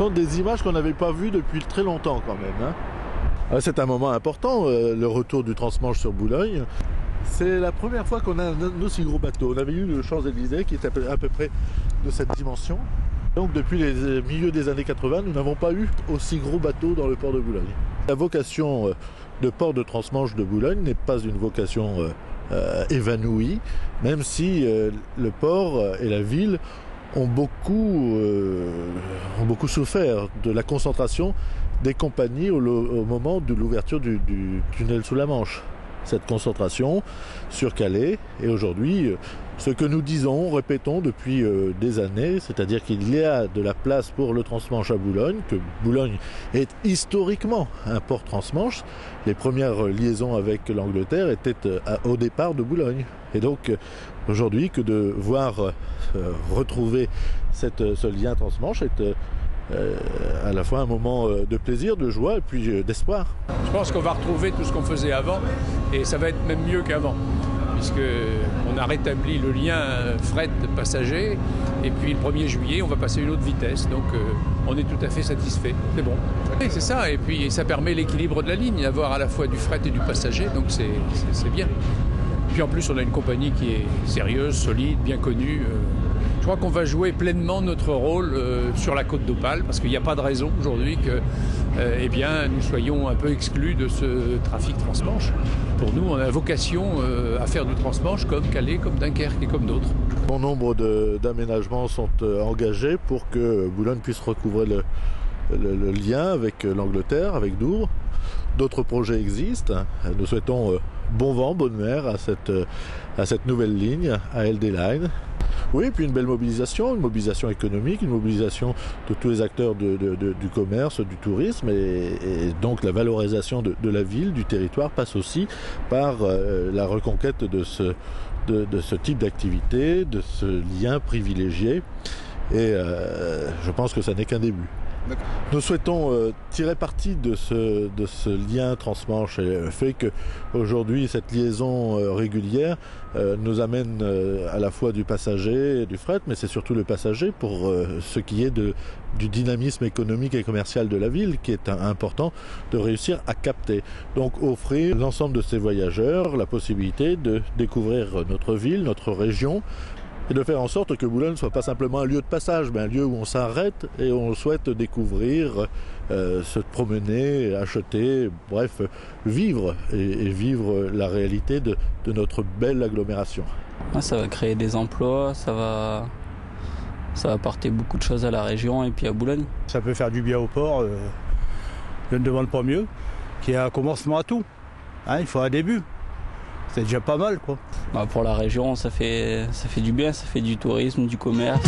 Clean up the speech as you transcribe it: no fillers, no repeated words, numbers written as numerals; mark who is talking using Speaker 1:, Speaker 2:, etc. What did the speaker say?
Speaker 1: sont des images qu'on n'avait pas vues depuis très longtemps quand même, hein. C'est un moment important, le retour du transmanche sur Boulogne. C'est la première fois qu'on a un aussi gros bateau. On avait eu le Champs-Élysées qui était à peu près de cette dimension. Donc depuis les milieux des années 80, nous n'avons pas eu aussi gros bateau dans le port de Boulogne. La vocation de port de transmanche de Boulogne n'est pas une vocation évanouie, même si le port et la ville ont beaucoup souffert de la concentration des compagnies au moment de l'ouverture du tunnel sous la Manche. Cette concentration sur Calais et aujourd'hui, ce que nous disons, répétons depuis des années, c'est-à-dire qu'il y a de la place pour le transmanche à Boulogne, que Boulogne est historiquement un port transmanche. Les premières liaisons avec l'Angleterre étaient au départ de Boulogne. Et donc aujourd'hui, que de voir retrouver ce lien transmanche est à la fois un moment de plaisir, de joie et puis d'espoir.
Speaker 2: Je pense qu'on va retrouver tout ce qu'on faisait avant et ça va être même mieux qu'avant, puisqu'on a rétabli le lien fret-passager et puis le 1er juillet on va passer une autre vitesse, donc on est tout à fait satisfait, c'est bon. Et c'est ça, et puis ça permet l'équilibre de la ligne, d'avoir à la fois du fret et du passager, donc c'est bien. Puis en plus on a une compagnie qui est sérieuse, solide, bien connue. Je crois qu'on va jouer pleinement notre rôle sur la côte d'Opale, parce qu'il n'y a pas de raison aujourd'hui que nous soyons un peu exclus de ce trafic transmanche. Pour nous, on a vocation à faire du transmanche comme Calais, comme Dunkerque et comme d'autres.
Speaker 1: Bon nombre d'aménagements sont engagés pour que Boulogne puisse recouvrer le lien avec l'Angleterre, avec Douvres. D'autres projets existent. Nous souhaitons bon vent, bonne mer à cette nouvelle ligne, à LD Line. Oui, puis une belle mobilisation, une mobilisation économique, une mobilisation de tous les acteurs du commerce, du tourisme, et donc la valorisation de la ville, du territoire, passe aussi par la reconquête de ce type d'activité, de ce lien privilégié, et je pense que ça n'est qu'un début. Nous souhaitons tirer parti de ce lien transmanche et le fait qu'aujourd'hui cette liaison régulière nous amène à la fois du passager et du fret, mais c'est surtout le passager pour ce qui est du dynamisme économique et commercial de la ville qui est important de réussir à capter. Donc offrir l'ensemble de ces voyageurs la possibilité de découvrir notre ville, notre région, et de faire en sorte que Boulogne ne soit pas simplement un lieu de passage, mais un lieu où on s'arrête et on souhaite découvrir, se promener, acheter, bref, vivre et vivre la réalité de notre belle agglomération.
Speaker 3: Ça va créer des emplois, ça va apporter beaucoup de choses à la région et puis à Boulogne.
Speaker 4: Ça peut faire du bien au port, je ne demande pas mieux, qu'il y ait un commencement à tout. Il faut un début. C'est déjà pas mal, quoi.
Speaker 3: Pour la région, ça fait du bien, ça fait du tourisme, du commerce.